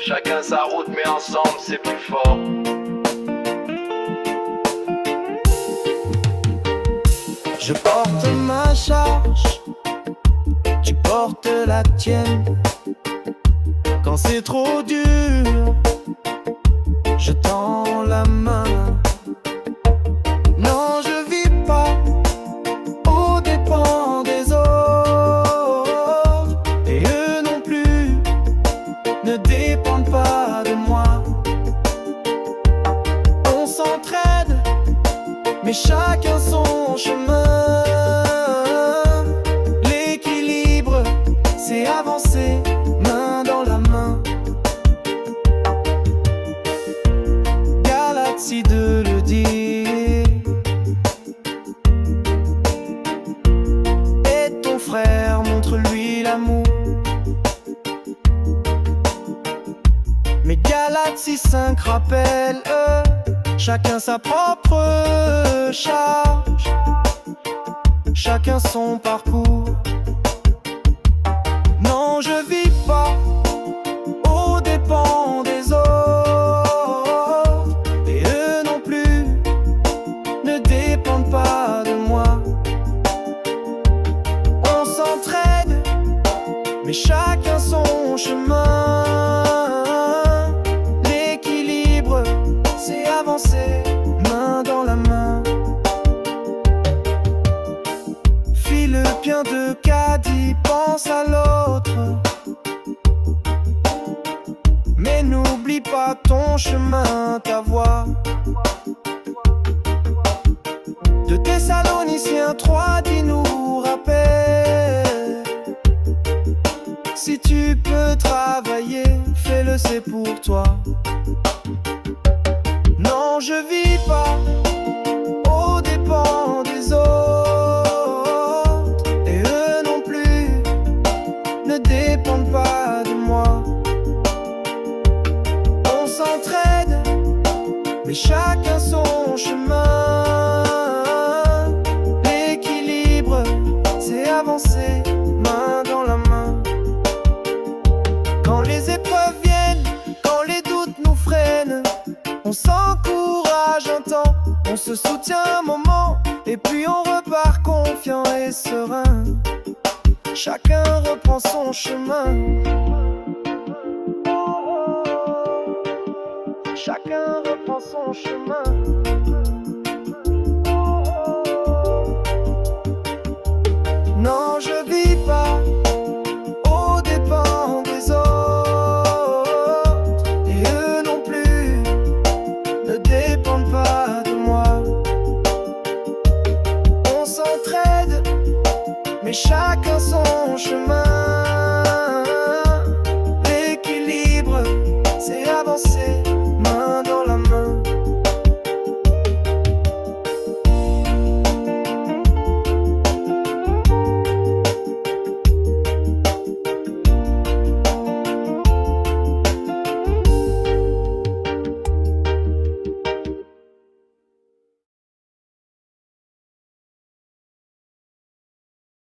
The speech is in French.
Chacun sa route mais ensemble c'est plus fort. Je porte ma charge, tu portes la tienne. Quand c'est trop dur, je tends la main. Non, je vis pas aux dépens des autres, et eux non plus ne dépendent pas de moi. On s'entraide, mais chacun son chemin. L'équilibre, c'est avancer main dans la main. Galaxie de le dire. Et ton frère, montre-lui l'amour. Mais Galaxie 5 rappelle, chacun sa propre charge, chacun son parcours. Non, je vis pas aux dépens des autres, et eux non plus ne dépendent pas de moi. On s'entraide, mais chacun son chemin. L'équilibre, c'est avancer main dans la main. File bien de caddie, pense à l'autre, mais n'oublie pas ton chemin, ta voix. De Thessaloniciens 3:10 nous rappelle: si tu peux travailler, fais-le, c'est pour toi. Non, je vis pas aux dépens des autres, et eux non plus ne dépendent pas de moi. On s'entraide, mais chacun son chemin. L'équilibre, c'est avancer main dans la main. Quand les épreuves viennent, quand les doutes nous freinent, on s'encourage un temps, on se soutient un moment, et puis on repart confiant et serein. Chacun reprend son chemin. Chacun reprend son chemin.